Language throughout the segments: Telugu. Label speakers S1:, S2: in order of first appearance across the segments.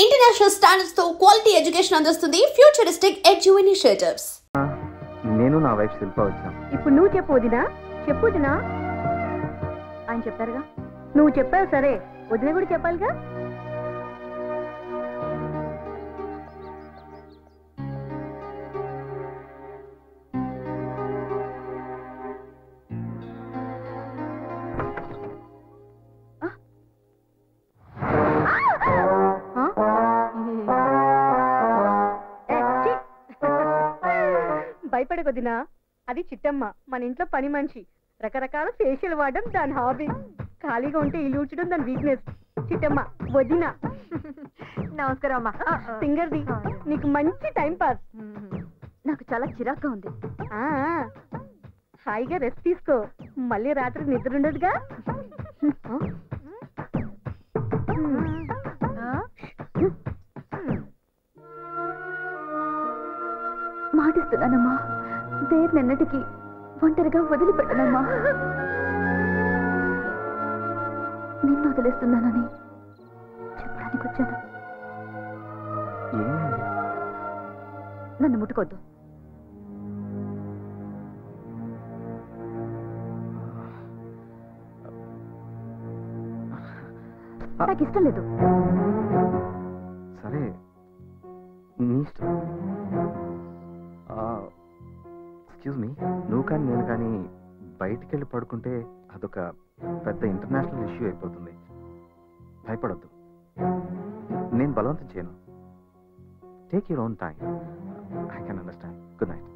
S1: ఇంటర్నేషనల్ స్టాండర్డ్స్ తో క్వాలిటీ ఎడ్యుకేషన్ అందిస్తుంది ఫ్యూచరిస్టిక్ ఎడ్యు ఇనిషియేటివ్స్.
S2: నేను నా వైఫ్ శిల్ప వచ్చాం.
S3: ఇప్పుడు నువ్వు చెప్పు వదినా, చెప్పు వదినా. ఆయన చెప్తారుగా, నువ్వు చెప్పావు సరే, వదిన కూడా చెప్పాలిగా. భయపడకొద్దినా, అది చిట్టమ్మ, మన ఇంట్లో పని మనిషి. రకరకాల ఫేషియల్ వాడడం దాని హాబీ. ఖాళీగా ఉంటే ఇల్లు ఊడ్చడం దాని వీక్నెస్. చిట్టమ్మ వదినా. నమస్కారం అమ్మా. సింగర్ది, నీకు మంచి టైం పాస్. నాకు చాలా చిరాగ్గా ఉంది. హాయిగా రెస్ట్ తీసుకో, మళ్ళీ రాత్రి నిద్ర ఉండదుగా. మాటిస్తున్నానమ్మా, దేర్ నిన్నటికి ఒంటరిగా వదిలిపెట్టనమ్మా. నిన్ను వదిలేస్తున్నానని చెప్పడానికి వచ్చాను. నన్ను ముట్టుకోద్దు. నాకు ఇష్టం లేదు.
S2: సరే, నీ ఇష్టం. ఎక్స్క్యూజ్ మీ, నువ్వు కానీ నేను కానీ బయటికి వెళ్ళి పడుకుంటే అదొక పెద్ద ఇంటర్నేషనల్ ఇష్యూ అయిపోతుంది. భయపడొద్దు, నేను బలవంతం చేయను. Take your own time, I can understand. Good night.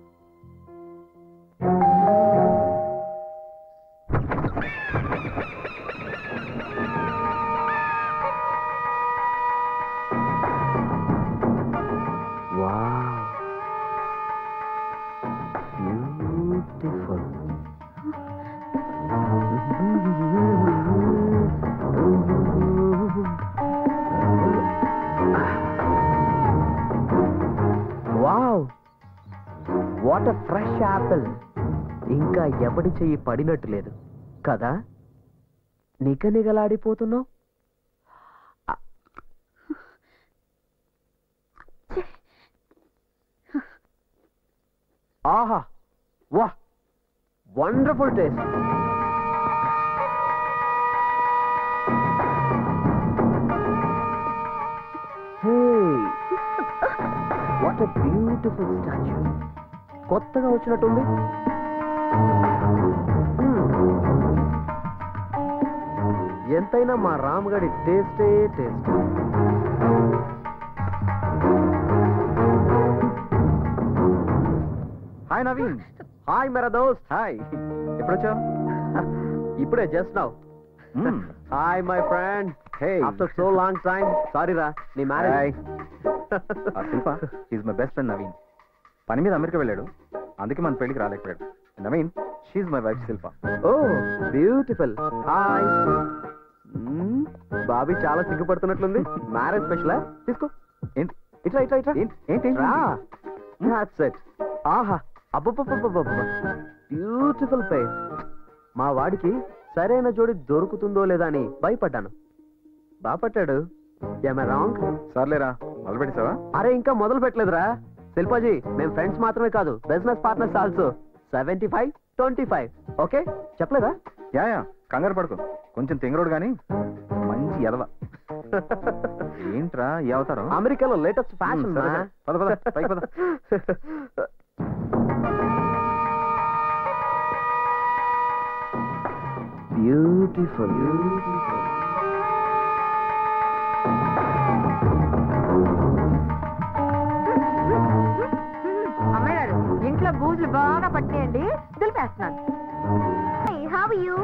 S4: What a fresh apple. ఇంకా ఎవడి చెయ్యి పడినట్టు లేదు కదా, నిగనిగలాడిపోతున్నావు. ఆహా, వా, wonderful taste. What a beautiful statue. కొత్తగా వచ్చినట్టుంది. ఎంతైనా మా రామగడి టేస్టే టేస్ట్.
S2: హాయ్ నవీన్.
S4: హాయ్ మేరా దోస్త్.
S2: హాయ్, ఎప్పుడు వచ్చావు?
S4: ఇప్పుడే, just now. Hi my friend. After so long time. Sorry రా, నీ marriage.
S2: Shilpa is my best friend Naveen. పని మీద అమెరికా వెళ్ళాడు, అందుకే మన పెళ్లికి రాలేకపోయాడు. Naveen, she my wife Shilpa.
S4: Oh beautiful. Hi. Bobby చాలా సిగ్గుపడుతున్నట్లుంది. మ్యారేజ్ స్పెషలా? తీసుకో.
S2: ఏంటి?
S4: ఇట్లా ఇట్లా ఇట్లా.
S2: ఏంటి?
S4: That's it. ఆహా, అబ్బబ్బబ్బబ్బబ్బ, బ్యూటిఫుల్ ఫేస్. మా వాడికి సరైన జోడి దొరుకుతుందో లేదా అని భయపడ్డాను. బాగా పట్టాడు. ఏమై రాంగ్?
S2: సర్లేరా, మొదలు పెట్టేసావా?
S4: అరే, ఇంకా మొదలు పెట్టలేదురా శిల్పాజీ. మేము ఫ్రెండ్స్ మాత్రమే కాదు, బిజినెస్ పార్ట్నర్స్ ఆల్సో. 75-25. ఓకే, చెప్పలేదా?
S2: యా, కంగారు పడుకో. కొంచెం తెంగరోడు గాని మంచి ఎదవ. ఏంట్రా ఈ అవతారం?
S4: అమెరికాలో లేటెస్ట్ ఫ్యాషన్.
S2: పద పద, పైకి పద.
S4: బ్యూటిఫుల్.
S3: అమ్మాయి గారు, ఇంట్లో బూజులు బాగా పట్టినాయండి, దులిపేస్తున్నాను. How are you?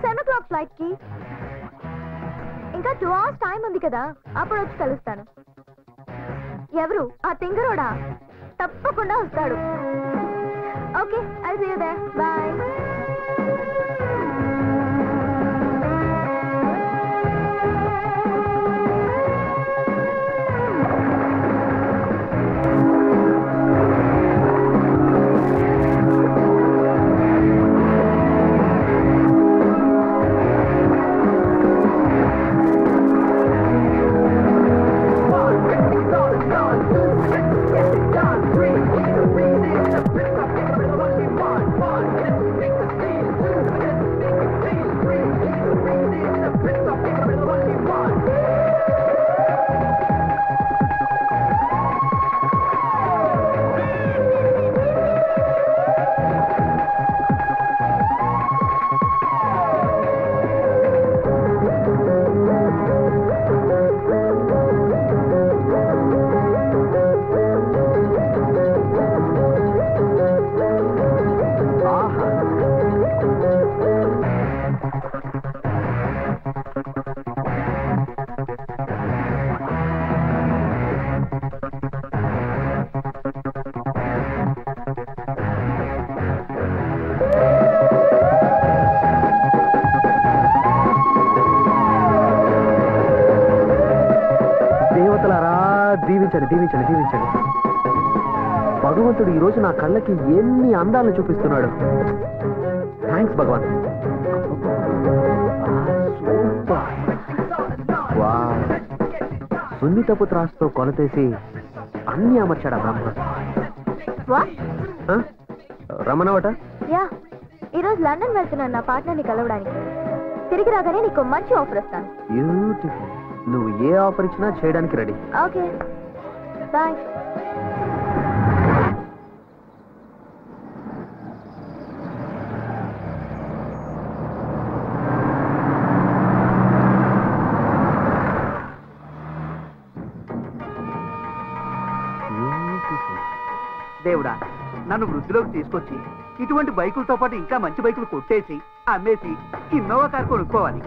S3: 7 o'clock flight కి ఇంకా 2 hours టైం ఉంది కదా, అప్పుడు వచ్చి కలుస్తాను. ఎవరు ఆ తింగరోడా? తప్పకుండా వస్తాడు. Okay, I see you there. Bye.
S4: దీవించండి దీవించండి దీవించండి. భగవంతుడు ఈ రోజు నా కళ్ళకి ఎన్ని అందాలను చూపిస్తున్నాడు. థ్యాంక్స్ భగవాన్. సున్నితపు త్రాసుతో కొలతేసి అన్ని అమర్చాడా బ్రహ్మ. రమణవట
S5: యా, ఈరోజు లండన్ వెళ్తున్నాను నా పార్ట్నర్ని కలవడానికి. తిరిగి రాగానే నీకు మంచి ఆఫర్ ఇస్తాను.
S4: బ్యూటిఫుల్. నువ్వు ఏ ఆఫర్ ఇచ్చినా చేయడానికి రెడీ.
S5: Okay bye.
S6: దేవుడా, నన్ను వృద్ధిలోకి తీసుకొచ్చి ఇటువంటి బైకులతో పాటు ఇంకా మంచి బైకులు కొట్టేసి అమ్మేసి ఇన్నోవా కారు కొనుక్కోవాలి.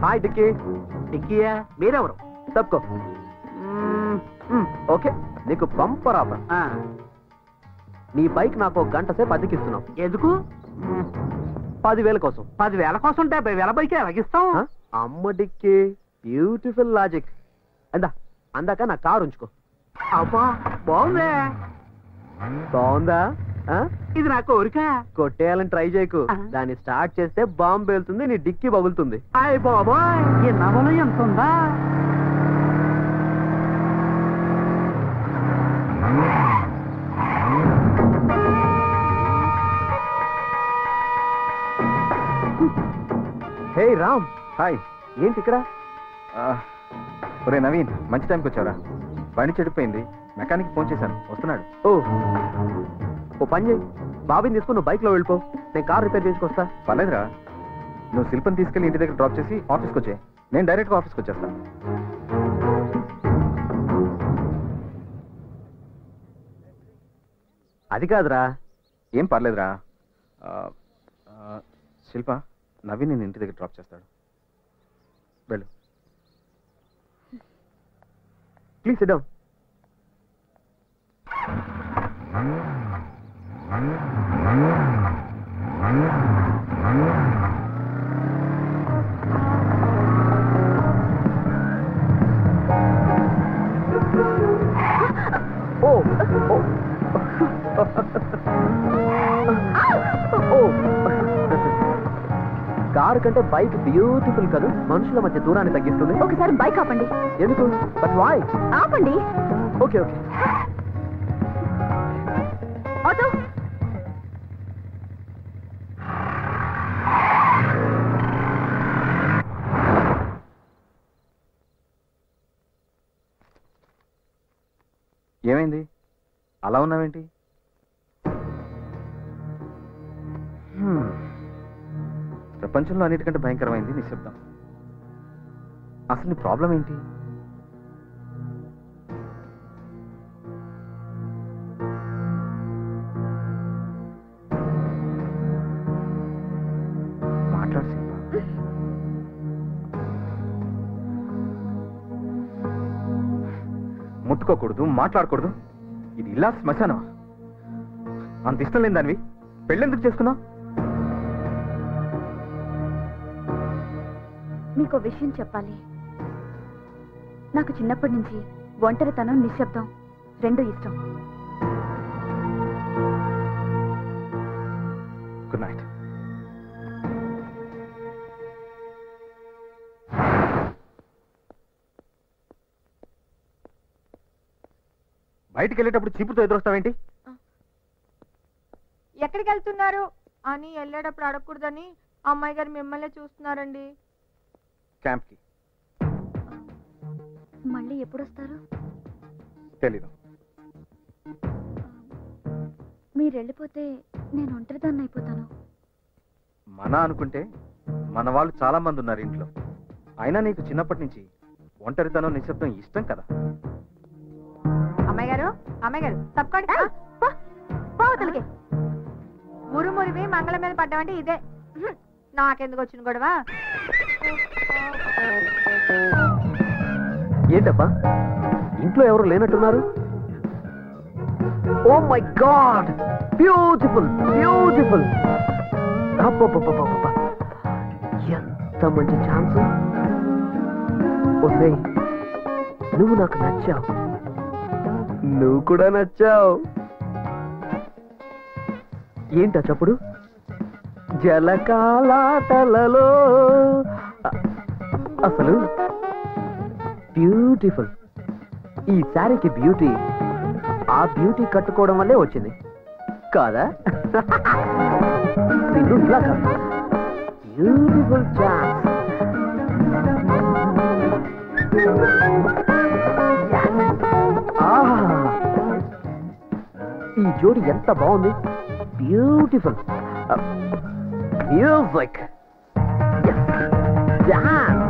S4: హాయ్ డిక్కీ.
S6: డిక్కీయా? మీరెవరు?
S4: తప్పుకో. ఓకే, నీకు బంపర్ ఆఫర్. నీ బైక్ నాకు 1 గంట సేపు అద్దెకిస్తున్నావు.
S6: ఎందుకు?
S4: 10,000 కోసం.
S6: 10,000 కోసం 70,000 బైక్ ఎలాగిస్తాం?
S4: అమ్మ డిక్కీ, బ్యూటిఫుల్ లాజిక్. అందాక నా కారు ఉంచుకో.
S6: అబ్బా బాగుందే.
S4: బాగుందా?
S6: ఇది నా కోరిక.
S4: కొట్టేయాలని ట్రై చేయకు. దాన్ని స్టార్ట్ చేస్తే బాంబు వెళ్తుంది, నీ డిక్కీ పగులుతుంది.
S6: అయ్య బాబాయ్, ఈ నవల ఎంత ఉందా?
S4: హే రామ్.
S2: హాయ్.
S4: ఏంటి ఇక్కడ?
S2: ఒరే నవీన్, మంచి టైంకి వచ్చావరా. బండి చెడిపోయింది, మెకానిక్ ఫోన్ చేశాను, వస్తున్నాడు.
S4: ఓ పని చేయి, బాబీని తీసుకుని నువ్వు బైక్లో వెళ్ళిపో, నేను కార్ రిపేర్ చేసుకొస్తా.
S2: పర్లేదురా, నువ్వు శిల్పని తీసుకెళ్ళి ఇంటి దగ్గర డ్రాప్ చేసి ఆఫీస్కి వచ్చే, నేను డైరెక్ట్గా ఆఫీస్కి వచ్చేస్తాను.
S4: అది కాదురా.
S2: ఏం పర్లేదురా. శిల్ప, నవీన్ నేను ఇంటి దగ్గర డ్రాప్ చేస్తాడు, వెళ్ళు.
S4: Please sit down. కారు కంటే బైక్ బ్యూటిఫుల్ కదా, మనుషుల మధ్య దూరాన్ని తగ్గిస్తుంది.
S5: ఒకసారి బైక్ ఆపండి.
S4: ఎందుకు? But why?
S5: ఆపండి.
S4: Okay okay.
S5: ఆటో.
S2: ఏమైంది? అలా ఉన్నావేంటి? ప్రపంచంలో అన్నిటికంటే భయంకరమైంది నిశ్శబ్దం. అసలు నీ ప్రాబ్లం ఏంటి? మాట్లాడు శిల్ప. ముట్టుకోకూడదు, మాట్లాడకూడదు. ఇది ఇలా శ్మశానం. అంత ఇష్టం లేని దానివి పెళ్ళెందుకు చేసుకున్నావు?
S5: మీకు విషయం చెప్పాలి. నాకు చిన్నప్పటి నుంచి ఒంటరితనం, నిశ్శబ్దం రెండు ఇష్టం.
S2: Good night. బయటికి వెళ్ళేటప్పుడు చీపుతో ఎదురొస్తావేంటి?
S3: ఎక్కడికి వెళ్తున్నారు అని వెళ్ళేటప్పుడు అడగకూడదని అమ్మాయి గారు మిమ్మల్ని చూస్తున్నారండి.
S2: క్యాంప్కి.
S5: మళ్ళీ ఎప్పుడు వస్తారు?
S2: తెలీదు.
S5: మీరు వెళ్ళిపోతే నేను ఒంటరిదాన్ని అయిపోతాను.
S2: మన అనుకుంటే మన వాళ్ళు చాలా మంది ఉన్నారు ఇంట్లో. అయినా నీకు చిన్నప్పటి నుంచి ఒంటరితనం, నిశ్శబ్దం ఇష్టం కదా.
S3: అమ్మాయి గారు తప్పకండి. మురుమురివి మంగళం మీద పడ్డామంటే ఇదే. నాకెందుకు వచ్చిన గొడవ?
S4: ఏంటప్పా, ఇంట్లో ఎవరు లేనట్టున్నారు? Oh my god, beautiful beautiful. ఎంత మంచి ఛాన్స్. ఒసేయ్, నువ్వు నాకు నచ్చావు, నువ్వు కూడా నచ్చావు. ఏంటా చప్పుడు? జలకాలాటలలో అసలు బ్యూటిఫుల్. ఈ శారీకి బ్యూటీ ఆ బ్యూటీ కట్టుకోవడం వల్లే వచ్చింది కాదా? నిన్ను ఇలా కాదు, బ్యూటిఫుల్ ఛాన్స్. ఈ జోడి ఎంత బాగుంది, బ్యూటిఫుల్. Music, dance.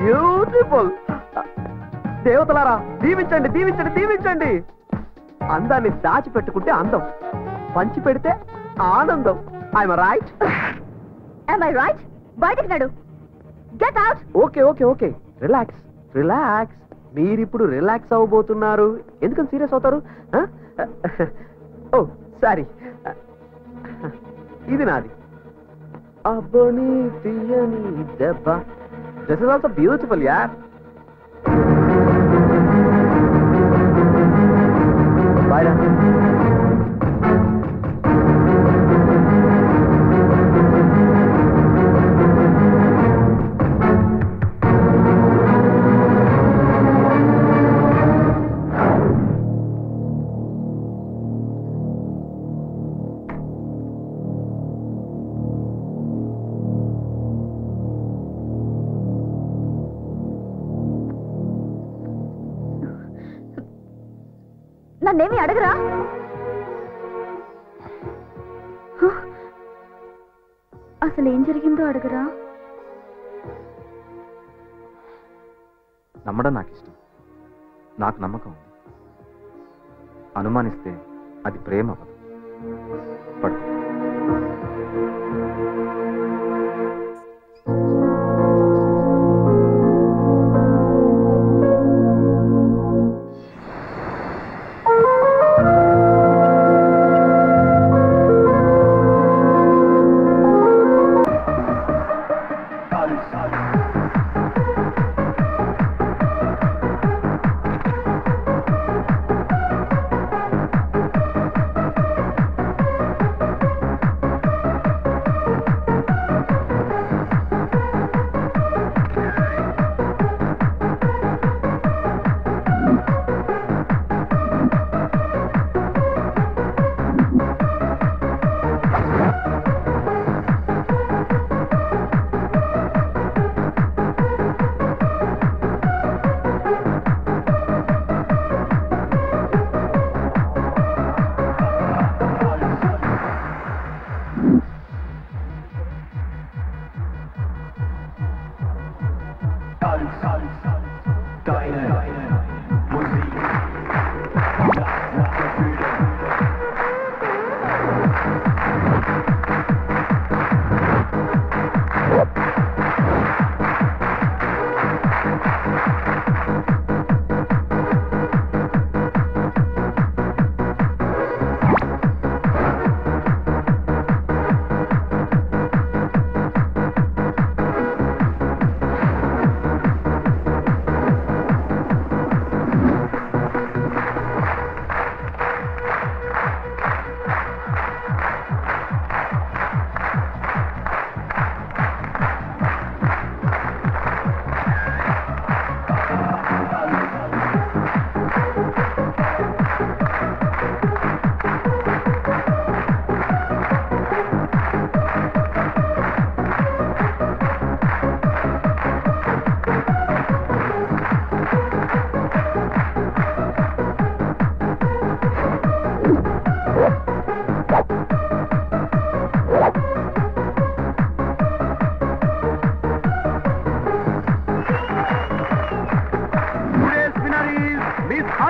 S4: బ్యూటిఫుల్. దేవతలారా దీవించండి, దీవించండి, దీవించండి. అందాన్ని దాచిపెట్టుకుంటే అందం, పంచి పెడితే ఆనందం. I'm right?
S5: Am I right? బయటికి నడు. Get out.
S4: Okay okay okay, relax relax. మీరిప్పుడు రిలాక్స్ అవ్వబోతున్నారు. ఎందుకని సీరియస్ అవుతారు? ఓ సారీ, ఇది నాది. అబ్బని తీయని దెబ్బ. దిస్ ఇస్ ఆల్సో బ్యూటిఫుల్ యార్. బాయ్ రా.
S5: నన్నేమి అడగరా? అసలు ఏం జరిగిందో అడగరా?
S2: నమ్మడం నాకు ఇష్టం, నాకు నమ్మకం ఉంది. అనుమానిస్తే అది ప్రేమ అవ్వదు. పడు.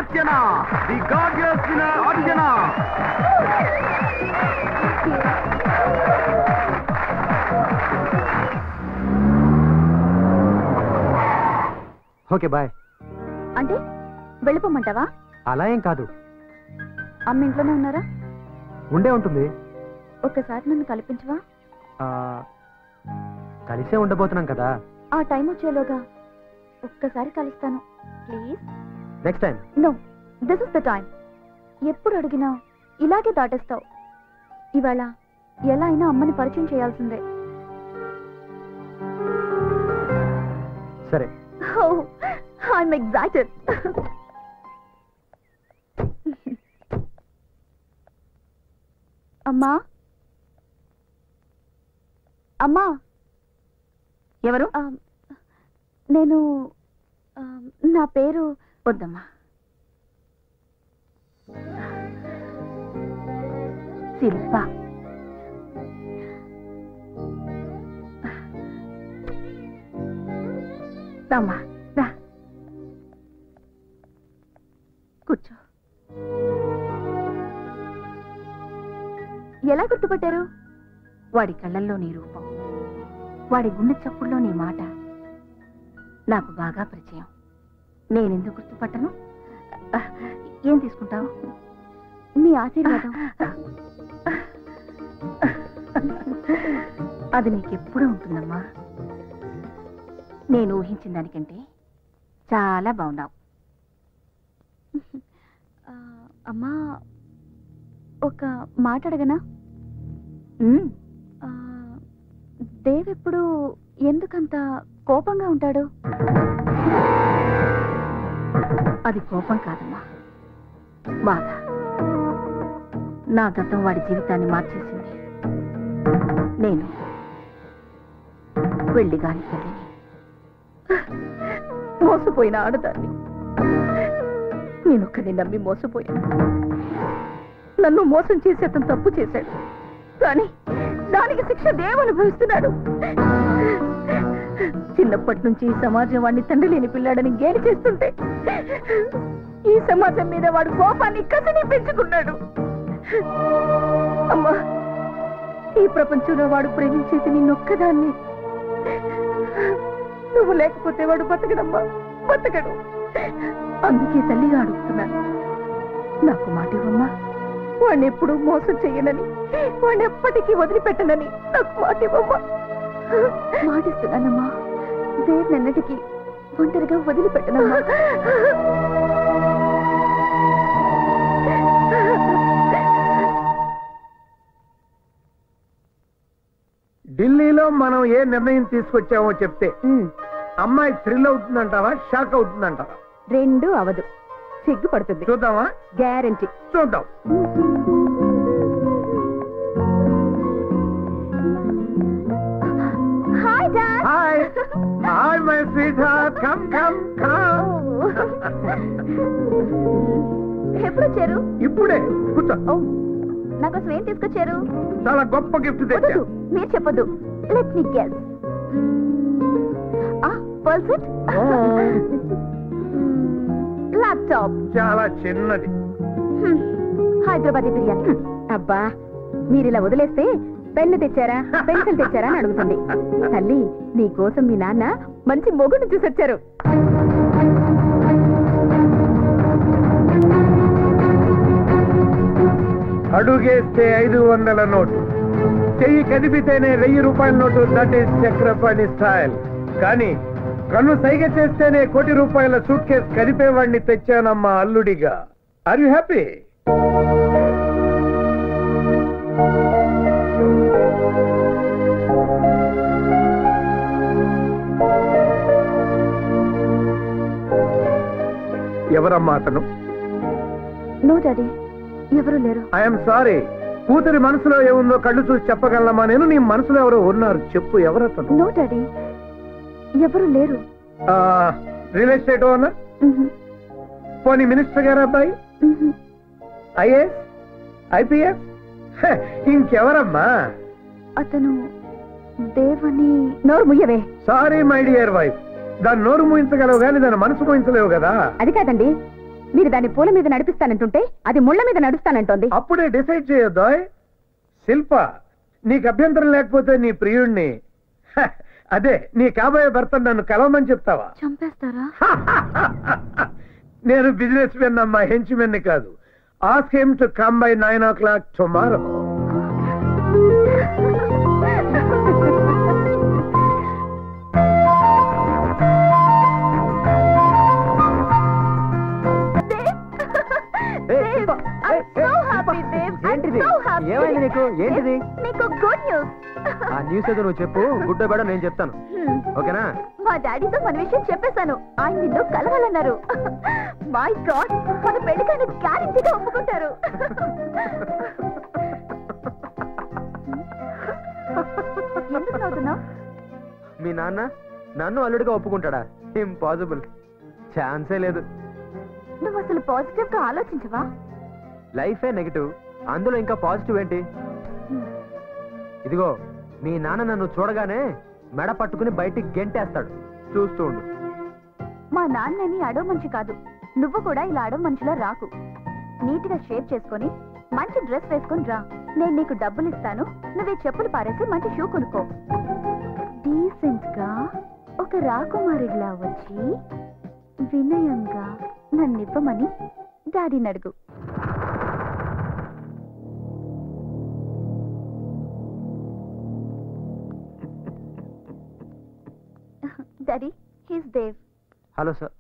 S4: Archana, the gorgeous winner Archana. Okay bye.
S5: అంటే వెళ్ళిపోమంటావా?
S4: అలా ఏం కాదు,
S5: అమ్మ ఇంట్లోనే ఉన్నారా?
S4: ఉండే ఉంటుంది.
S5: ఒక్కసారి నన్ను కల్పించవా?
S4: కలిసే ఉండబోతున్నాం కదా.
S5: ఆ టైం వచ్చేలోగా ఒక్కసారి కలుస్తాను please.
S4: Next time.
S5: No, this is the time. ఎప్పుడు అడిగినా ఇలాగే దాటేస్తావు. ఇవాళ ఎలా అయినా అమ్మని పరిచయం చేయాల్సిందే.
S4: సరే.
S5: I'm excited. అమ్మా, అమ్మా.
S3: ఎవరు?
S5: నేను, నా పేరు
S3: వద్దమ్మా. శిల్ప. రామ్మా, రా కూర్చో.
S5: ఎలా గుర్తుపట్టారు?
S3: వాడి కళ్ళల్లో నీ రూపం, వాడి గుండె చప్పుడులో నీ మాట నాకు బాగా పరిచయం. నేనెందుకు గుర్తుపట్టను? ఏం తీసుకుంటావు?
S5: మీ ఆశీర్వాదం.
S3: అది నీకెప్పుడూ ఉంటుందమ్మా. నేను ఊహించిన దానికంటే చాలా బాగున్నావు.
S5: అమ్మా, ఒక మాట అడగనా? దేవ్ ఎప్పుడు ఎందుకంత కోపంగా ఉంటాడు?
S3: అది కోపం కాదమ్మా, బాధ. నా గతం వాడి జీవితాన్ని మార్చేసింది. నేను వెళ్ళిగాని తల్లిని, మోసపోయిన ఆడదాన్ని. నేనొక్కడిని నమ్మి మోసపోయాను. నన్ను మోసం చేసి అతను తప్పు చేశాడు, కానీ దానికి శిక్ష దేవ్ అనుభవిస్తున్నాడు. చిన్నప్పటి నుంచి ఈ సమాజం వాడిని తండ్రి లేని పిల్లాడని గేలి చేస్తుంటే ఈ సమాజం మీద వాడు కోపాన్ని కసిని పెంచుకున్నాడు. అమ్మా, ఈ ప్రపంచంలో వాడు ప్రేమించేది నిన్నొక్కదాన్ని. నువ్వు లేకపోతే వాడు బతకడమ్మా, బతకడు. అందుకే తల్లిగా అడుగుతున్నాను, నాకు మాట ఇవ్వమ్మా. వాడిని ఎప్పుడూ మోసం చెయ్యనని, వాడిని ఎప్పటికీ వదిలిపెట్టనని నాకు మాట ఇవ్వమ్మా.
S5: మాటిస్తున్నానమ్మా, దేవ్ నన్నటికి ఒంటరిగా వదిలిపెట్టనమ్మా.
S7: ఢిల్లీలో మనం ఏ నిర్ణయం తీసుకొచ్చామో చెప్తే అమ్మాయి థ్రిల్ అవుతుందంటావా, షాక్ అవుతుందంటావా?
S3: రెండు అవదు, సిగ్గుపడుతుంది.
S7: చూద్దామా?
S3: గ్యారంటీ.
S7: చూద్దాం.
S5: Hi dad.
S7: Hi hi my sweet heart, come come come.
S5: ఎప్పుడు వచ్చారు?
S7: ఇప్పుడే కూర్చో.
S5: నాకోసం ఏం తీసుకొచ్చారు?
S7: చాలా గొప్ప గిఫ్ట్ తెచ్చా.
S5: మీరు చెప్పొద్దు. Let me guess. పల్సెట్, ల్యాప్టాప్.
S7: చాలా చిన్నది.
S5: హైదరాబాదీ బిర్యానీ.
S3: అబ్బా, మీరిలా వదిలేస్తే పెన్ను తెచ్చారా, పెన్సిల్ తెచ్చారా అని అడుగుతుంది. తల్లి, నీ కోసం మీ నాన్న మంచి మొగుడు చూసొచ్చారు.
S7: అడుగేస్తే 500 నోటు, చెయ్యి కదిపితేనే 1000 రూపాయల note. That is Chakrapani style. కానీ కన్ను సైగ చేస్తేనే 1 కోటి రూపాయల సూట్ కేసు కదిపేవాడిని తెచ్చానమ్మా అల్లుడిగా. Are you happy? ఎవరమ్మా అతను?
S5: నో డాడీ, ఎవరు లేరు.
S7: I'm sorry. కూతురి మనసులో ఏముందో కళ్ళు చూసి చెప్పగలమా నేను? నీ మనసులో ఎవరో ఉన్నారు, చెప్పు. ఎవరతను?
S5: నో డాడీ, ఎవరు లేరు.
S7: Real estate owner? పోనీ మినిస్టర్ గారు అబ్బాయి? IAS, IPS? ఇంకెవరమ్మా?
S5: అతను దేవని.
S3: నోరు ముయ్యవే.
S7: సారీ మై డియర్ వైఫ్, దాని నోరు మూయించగలవు కానీ దాని మనసు మూయించలేవు కదా.
S3: అది కాదండి, మీరు దాన్ని పూల మీద నడిపిస్తానంటుంటే అది ముళ్ళ మీద నడుస్తానంటోంది.
S7: అప్పుడే డిసైడ్ చేయొద్దు. శిల్ప, నీకు అభ్యంతరం లేకపోతే నీ ప్రియుణ్ణి, అదే నీ కాబోయే భర్త నన్ను కలవమని చెప్తావా?
S5: చంపేస్తారా?
S7: నేను బిజినెస్ మెన్ అమ్మా, హెంచ్మెన్ కాదు. Ask him to come by 9 o'clock tomorrow.
S4: ఏమైంది నీకు? ఏంటిది?
S5: నీకు గుడ్ న్యూస్.
S4: ఆ న్యూస్ ఏదో నువ్వు చెప్పు, గుడ్ బేడ నేను చెప్తాను. ఓకేనా?
S5: మా డాడీతో మన విషయం చెప్పేశాను. ఆయన నిన్ను కలవాలన్నారు. మై గాడ్, మన పెళ్లికైనా గ్యారెంటీగా ఒప్పుకుంటారు. ఎందుకు నవ్వుతున్నావు?
S4: మీ నాన్న నన్ను అల్లుడిగా ఒప్పుకుంటాడా? ఇంపాసిబుల్, ఛాన్సే లేదు.
S5: నువ్వు అసలు పాజిటివ్ గా ఆలోచించవా?
S4: లైఫే నెగిటివ్, అందులో ఇంకా పాజిటివ్ ఏంటి? ఇదిగో, మీ నాన్న నన్ను చూడగానే మెడ పట్టుకుని బయటికి గెంటేస్తాడు, చూస్తూ ఉండు.
S5: మా నాన్నని అడవ మనిషి కాదు, నువ్వు కూడా ఇలా అడవ మనిషిలా రాకు. నీట్ గా షేప్ చేసుకొని మంచి డ్రెస్ వేసుకొని రా. నేను నీకు డబ్బులు ఇస్తాను, నువ్వే చెప్పులు పారేసి మంచి షూ కొనుక్కో. డీసెంట్ గా ఒక రాకుమారిలా వచ్చి వినయంగా నన్నివ్వమని డాడీని అడుగు. Daddy, he's Dev.
S4: Hello sir.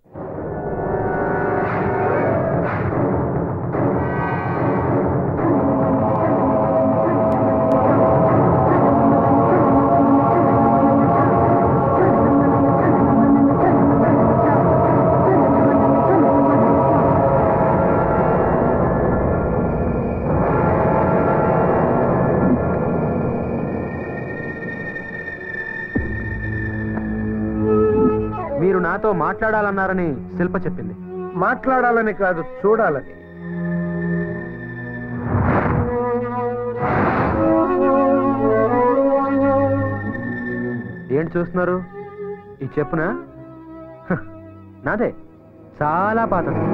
S4: మీరు నాతో మాట్లాడాలన్నారని శిల్ప చెప్పింది.
S7: మాట్లాడాలని కాదు, చూడాలని.
S4: ఏంటి చూస్తున్నారు? ఈ చెప్పునా? నాదే, చాలా పాతది.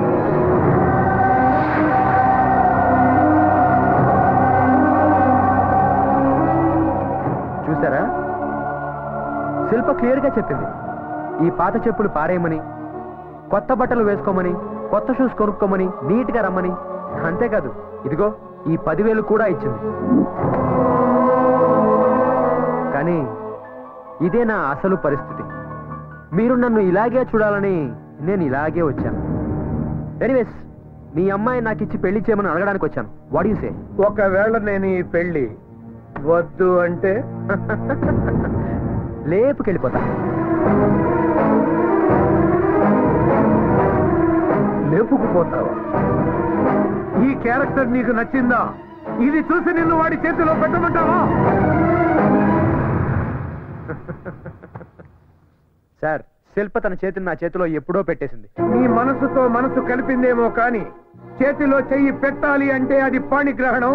S4: చూసారా? శిల్ప క్లియర్ గా చెప్పింది, ఈ పాత చెప్పులు పారేయమని, కొత్త బట్టలు వేసుకోమని, కొత్త షూస్ కొనుక్కోమని, నీట్ గా రమ్మని. అంతేకాదు, ఇదిగో ఈ 10,000 కూడా ఇచ్చింది. కానీ ఇదే నా అసలు పరిస్థితి. మీరు నన్ను ఇలాగే చూడాలని నేను ఇలాగే వచ్చాను. ఎనీవేస్, మీ అమ్మాయి నాకు ఇచ్చి పెళ్లి చేయమని అడగడానికి వచ్చాను. What you say?
S7: ఒకవేళ నేను ఈ పెళ్లి వద్దు అంటే
S4: లేపుకెళ్ళిపోతా.
S7: లేపుకుపోతావా? ఈ క్యారెక్టర్ నీకు నచ్చిందా? ఇది చూసి నిన్ను వాడి చేతిలో పెట్టమంటావా?
S4: సార్, శిల్ప తన చేతిని నా చేతిలో ఎప్పుడో పెట్టేసింది.
S7: నీ మనసుతో మనసు కలిపిందేమో కాని చేతిలో చెయ్యి పెట్టాలి అంటే అది పాణిగ్రహణం.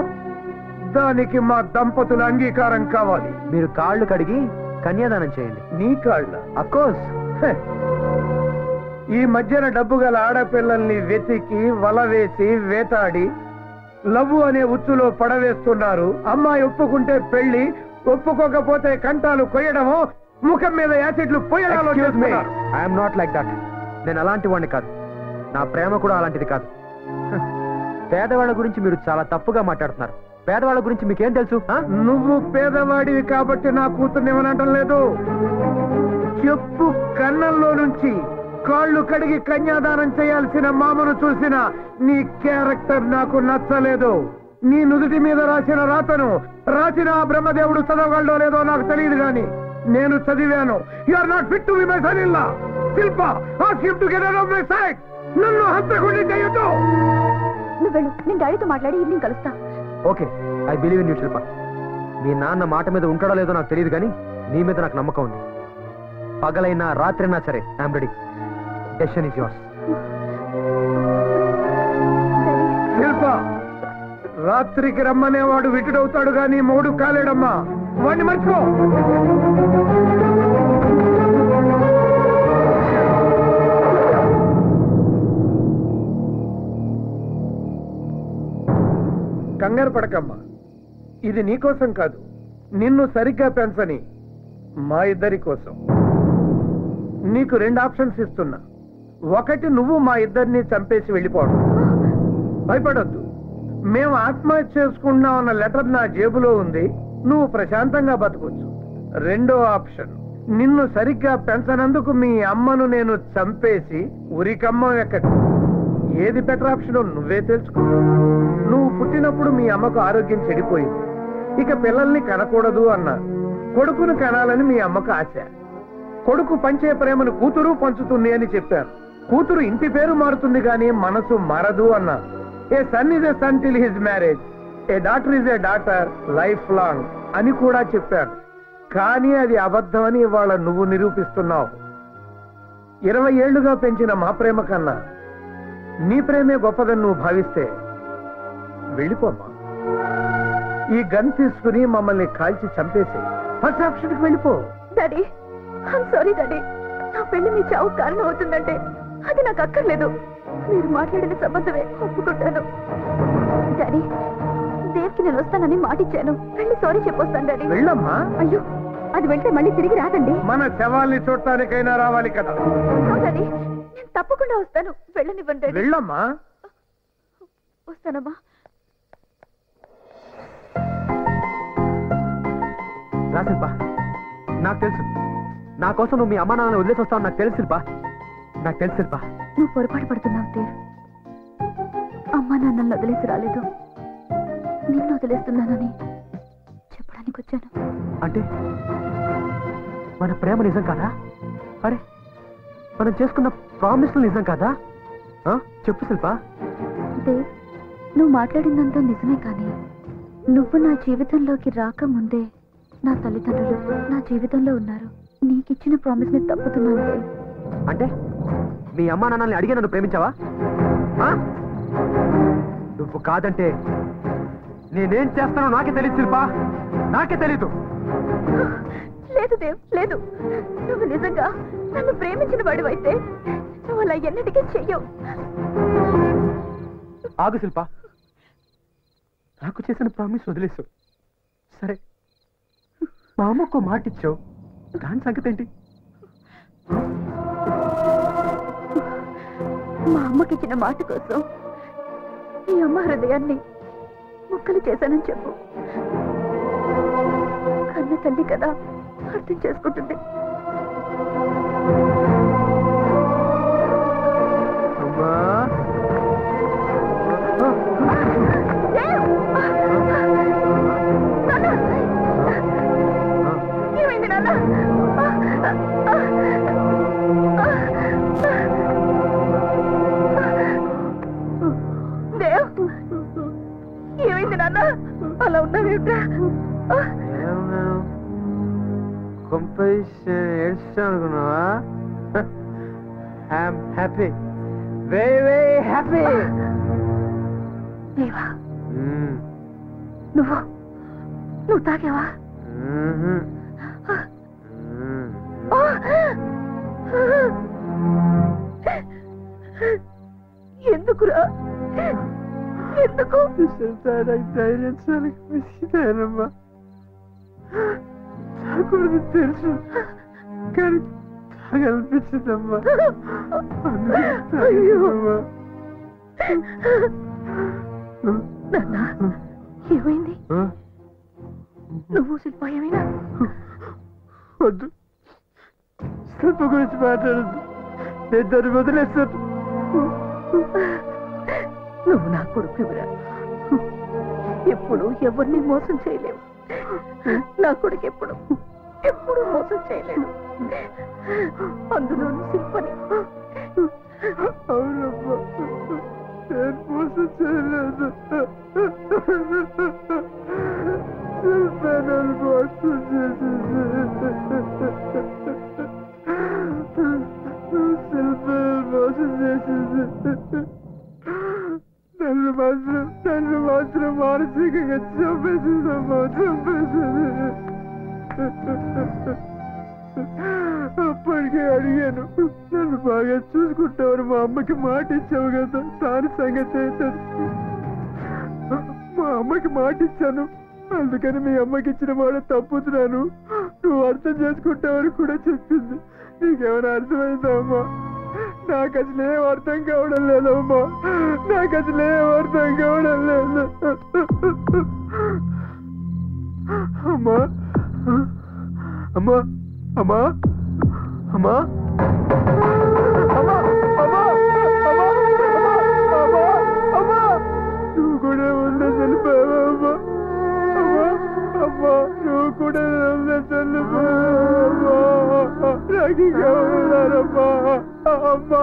S7: దానికి మా దంపతుల అంగీకారం కావాలి.
S4: మీరు కాళ్ళు కడిగి కన్యాదానం చేయండి.
S7: నీ కాళ్ళ?
S4: అఫ్కోర్స్.
S7: ఈ మధ్యన డబ్బు గల ఆడపిల్లల్ని వెతికి వల వేసి వేటాడి లవ్వు అనే ఉచ్చులో పడవేస్తున్నారు. అమ్మాయి ఒప్పుకుంటే పెళ్లి, ఒప్పుకోకపోతే కంటాలు కొయ్యడమో, ముఖం మీద యాసిడ్లు పోయడాలో చేస్తున్నారు.
S4: I'm not like that. నేను అలాంటి వాడిని కాదు. నా ప్రేమ కూడా అలాంటిది కాదు. పేదవాళ్ళ గురించి మీరు చాలా తప్పుగా మాట్లాడుతున్నారు. పేదవాళ్ళ గురించి మీకేం తెలుసు?
S7: నువ్వు పేదవాడివి కాబట్టి నా కూతుర్ని ఏమనటం లేదు. చెప్పు కన్నంలో నుంచి కాళ్ళు కడిగి కన్యాదానం చేయాల్సిన మామను చూసిన నీ క్యారెక్టర్ నాకు నచ్చలేదు. నీ నుదుటి మీద రాసిన రాతను రాసిన ఆ బ్రహ్మదేవుడు చదవగలడో లేదో నాకు తెలియదు గాని నేను చదివాను. You are not fit to be my son in law. Shilpa, ask him to get out of my sight. నన్ను హంతకుడిని చేయొద్దు.
S5: నువ్వు వెళ్ళు, నేను డాడీతో మాట్లాడి ఈవినింగ్ కలుస్తా.
S4: Okay, I believe in you Shilpa. మీ నాన్న మాట మీద ఉంటాడో లేదో నాకు తెలియదు కానీ నీ మీద నాకు నమ్మకం ఉంది. పగలైనా రాత్రైనా సరే I'm ready. Decision is yours.
S7: Shilpa, రాత్రికి రమ్మనేవాడు విటుడవుతాడు గాని మొగుడు కాలేడమ్మా. వాడిని మర్చిపో. కంగారు పడకమ్మా. ఇది నీకోసం కాదు, నిన్ను సరిగ్గా పెంచని మా ఇద్దరి కోసం. నీకు 2 ఆప్షన్స్ ఇస్తున్నా. ఒకటి, నువ్వు మా ఇద్దరిని చంపేసి వెళ్ళిపోవడం. భయపడొద్దు, మేము ఆత్మహత్య చేసుకుంటున్నాం అన్న లెటర్ నా జేబులో ఉంది, నువ్వు ప్రశాంతంగా బతకొచ్చు. 2వ ఆప్షన్, నిన్ను సరిగ్గా పెంచనందుకు మీ అమ్మను నేను చంపేసి ఉరికమ్మ ఎక్కడి. ఏది బెటర్ ఆప్షనో నువ్వే తెలుసుకో. నువ్వు పుట్టినప్పుడు మీ అమ్మకు ఆరోగ్యం చెడిపోయింది, ఇక పిల్లల్ని కనకూడదు అన్నారు. కొడుకును కనాలని మీ అమ్మకు ఆశ. కొడుకు పంచే ప్రేమను కూతురు పంచుతుంది అని చెప్పారు. కూతురు ఇంటి పేరు మారుతుంది కానీ మనసు మారదు అన్నారు. A son is a son till his marriage, a daughter is a daughter life long అని కూడా చెప్పారు. కానీ అది అబద్ధమని ఇవాళ నువ్వు నిరూపిస్తున్నావు. 20 ఏళ్లుగా పెంచిన మా ప్రేమ కన్నా నీ ప్రేమే గొప్పదని నువ్వు భావిస్తే వెళ్ళిపోమ్మా. ఈ గన్ తీసుకుని మమ్మల్ని కాల్చి చంపేసి ఫస్ట్ ఆప్షన్కి వెళ్ళిపో.
S5: Daddy, I'm sorry daddy. నా పెళ్లి మీ చావు కారణం అవుతుందంటే అది నాకు అక్కర్లేదు. మీరు మాట్లాడిన సంబంధమే ఒప్పుకుంటాను. డాడీ, దేవ్కి నేను వస్తానని మాటిచ్చాను. వెళ్ళి సారీ చెప్పొస్తాను డాడీ.
S7: వెళ్ళమ్మా.
S5: అయ్యో, అది వెళ్తే మళ్ళీ తిరిగి రాదండి.
S7: మన శవాల్ని చూడటానికైనా రావాలి కదా.
S5: డాడీ, నేను తప్పకుండా వస్తాను. వెళ్ళనివ్వండి డాడీ.
S7: వెళ్ళమ్మా.
S5: వస్తానమ్మా.
S4: రా శిల్ప, నాకు తెలుసు నా కోసం నువ్వు మీ అమ్మా నాన్న వదిలేసి వస్తావు. నాకు తెలుసు శిల్ప, నాకు తెలుసు శిల్ప.
S5: నువ్వు పొరపాటు పడుతున్నావు దేవ్. అమ్మా నాన్నల్ని వదిలేసి రాలేదు, నిన్ను వదిలేస్తున్నానని చెప్పడానికి వచ్చాను.
S4: అంటే మన ప్రేమ నిజం కాదా? అరే, మనం చేసుకున్న ప్రామిస్లు నిజం కాదా? చెప్పు శిల్ప.
S5: దేవ్, నువ్వు మాట్లాడిందంతా నిజమే, కానీ నువ్వు నా జీవితంలోకి రాకముందే నా తల్లిదండ్రులు నా జీవితంలో ఉన్నారు. నీకిచ్చిన ప్రామిస్ ని తప్పుతున్నాను దేవ్.
S4: అంటే మీ అమ్మా నాన్నల్ని అడిగి నన్ను ప్రేమించావా? నువ్వు కాదంటే నేనేం చేస్తానో నాకే తెలియదు శిల్ప, నాకే తెలీదు.
S5: లేదు దేవ్, లేదు. నువ్వు నిజంగా నన్ను ప్రేమించిన వాడివైతే నువ్వు అలా ఎన్నటికీ చెయ్యవు.
S4: ఆగు శిల్ప, నాకు చేసిన ప్రామిస్ వదిలేసు. సరే, మా అమ్మకు మాట ఇచ్చావు, దాని సంగతి ఏంటి?
S5: మా అమ్మకిచ్చిన మాట కోసం ఈ అమ్మ హృదయాన్ని ముక్కలు చేశానని చెప్పు. కన్న తల్లి కదా, అర్థం చేసుకుంటుంది.
S4: అమ్మా,
S5: ఏమైంది నాన్న? దేవ్, ఏమైంది నాన్న? అలా ఉన్నావేమిట్రా?
S4: అనుకున్నావా? I'm happy, very very happy.
S5: దేవా, నువ్వు తాగావా? ఎందుకురా? ఎందుకు?
S4: ధైర్యం చాలమ్మా, తాగకూడదు తెలుసు, కానీ తాగనిపించిందమ్మా.
S5: ఏమైంది? నువ్వు శిల్ప ఏమైనా?
S4: వద్దు, శిల్ప గురించి మాట్లాడద్దు, నేను దాన్ని వదిలేస్తాను.
S5: నువ్వు నా కొడుకురా, ఎప్పుడు ఎవరిని మోసం చేయలేవు. నా కొడుకు ఎప్పుడు మోసం చేయలేడు, అందులో శిల్పని.
S4: అవునమ్మా, నేను మోసం చేయలేదు. శిల్ప నన్ను మోసం చేసింది. శిల్ప మోసం చేసింది. నన్ను మాత్రం మానసికంగా చంపేసిందమ్మా, చంపేసింది. అప్పటికే అడిగాను, నన్ను బాగా చూసుకుంటావని మా అమ్మకి మాట ఇచ్చావు కదా, దాని సంగతి ఏంటంటే మా
S7: అమ్మకి మాట ఇచ్చాను, అందుకని మీ అమ్మకి ఇచ్చిన మాట తప్పుతున్నాను, నువ్వు అర్థం చేసుకుంటావని కూడా చెప్పింది. నీకేమైనా అర్థమైందా అమ్మా? నాకు అసలు ఏం అర్థం కావడం లేదమ్మా, నాకు అసలు ఏం అర్థం కావడం లేదు. అమ్మా అమ్మా అమ్మా అమ్మా అమ్మా అమ్మా అమ్మా అమ్మా అమ్మా నువ్వు కూడా ఉండే చనిపోయావా? అమ్మా అమ్మా నువ్వు కూడా ఉండే చనిపోయావా? నాకు ఇంకా ఉన్నారమ్మా. అమ్మా